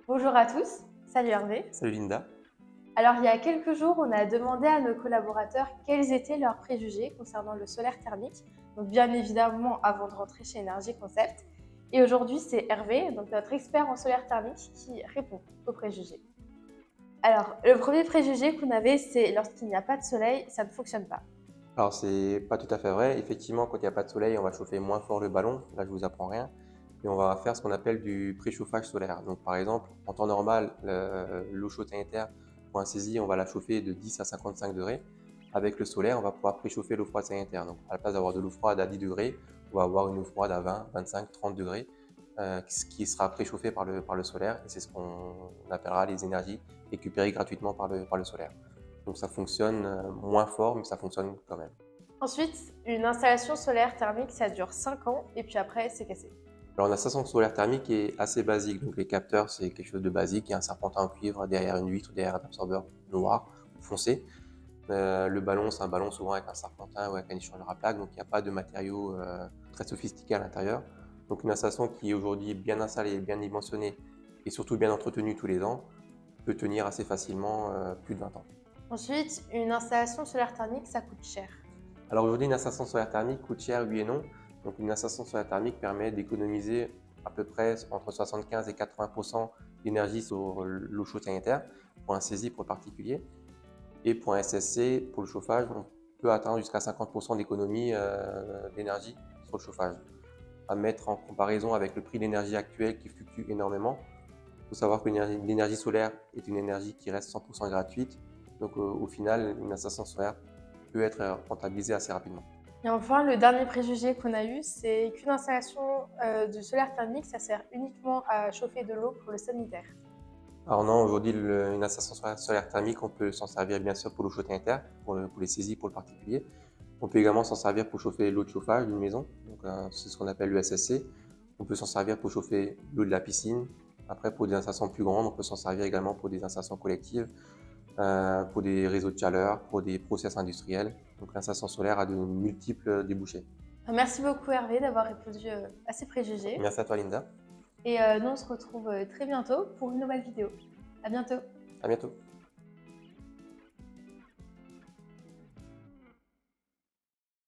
Bonjour à tous, salut Hervé. Salut Linda. Alors il y a quelques jours, on a demandé à nos collaborateurs quels étaient leurs préjugés concernant le solaire thermique, donc bien évidemment avant de rentrer chez Énergie Concept. Et aujourd'hui, c'est Hervé, donc notre expert en solaire thermique, qui répond aux préjugés. Alors, le premier préjugé qu'on avait, c'est lorsqu'il n'y a pas de soleil, ça ne fonctionne pas. Alors c'est pas tout à fait vrai. Effectivement, quand il n'y a pas de soleil, on va chauffer moins fort le ballon. Là, je vous apprends rien. Et on va faire ce qu'on appelle du préchauffage solaire. Donc par exemple, en temps normal, l'eau chaude sanitaire pour un saisie, on va la chauffer de 10 à 55 degrés. Avec le solaire, on va pouvoir préchauffer l'eau froide sanitaire. Donc à la place d'avoir de l'eau froide à 10 degrés, on va avoir une eau froide à 20, 25, 30 degrés qui sera préchauffée par le solaire. Et c'est ce qu'on appellera les énergies récupérées gratuitement par le solaire. Donc ça fonctionne moins fort, mais ça fonctionne quand même. Ensuite, une installation solaire thermique, ça dure 5 ans et puis après, c'est cassé. Alors la station solaire thermique est assez basique, donc les capteurs c'est quelque chose de basique, il y a un serpentin en cuivre derrière une vitre, derrière un absorbeur noir ou foncé. Le ballon c'est un ballon souvent avec un serpentin ou avec un échangeur à plaques, donc il n'y a pas de matériaux très sophistiqués à l'intérieur. Donc une installation qui est aujourd'hui bien installée, bien dimensionnée et surtout bien entretenue tous les ans peut tenir assez facilement plus de 20 ans. Ensuite, une installation solaire thermique, ça coûte cher. Alors aujourd'hui, une installation solaire thermique coûte cher, oui et non. Donc une installation solaire thermique permet d'économiser à peu près entre 75 et 80% d'énergie sur l'eau chaude sanitaire pour un saisie pour le particulier. Et pour un SSC, pour le chauffage, on peut atteindre jusqu'à 50% d'économie d'énergie sur le chauffage. À mettre en comparaison avec le prix de l'énergie actuel qui fluctue énormément. Il faut savoir que l'énergie solaire est une énergie qui reste 100% gratuite. Donc au final, une installation solaire peut être rentabilisée assez rapidement. Et enfin, le dernier préjugé qu'on a eu, c'est qu'une installation de solaire thermique, ça sert uniquement à chauffer de l'eau pour le sanitaire. Alors non, aujourd'hui, une installation solaire thermique, on peut s'en servir bien sûr pour l'eau chaude sanitaire, pour les saisies, pour le particulier. On peut également s'en servir pour chauffer l'eau de chauffage d'une maison, donc c'est ce qu'on appelle le SSC. On peut s'en servir pour chauffer l'eau de la piscine. Après, pour des installations plus grandes, on peut s'en servir également pour des installations collectives, pour des réseaux de chaleur, pour des process industriels. Donc l'installation solaire a de multiples débouchés. Merci beaucoup Hervé d'avoir répondu à ces préjugés. Merci à toi Linda, Et nous, on se retrouve très bientôt pour une nouvelle vidéo. À bientôt. à bientôt.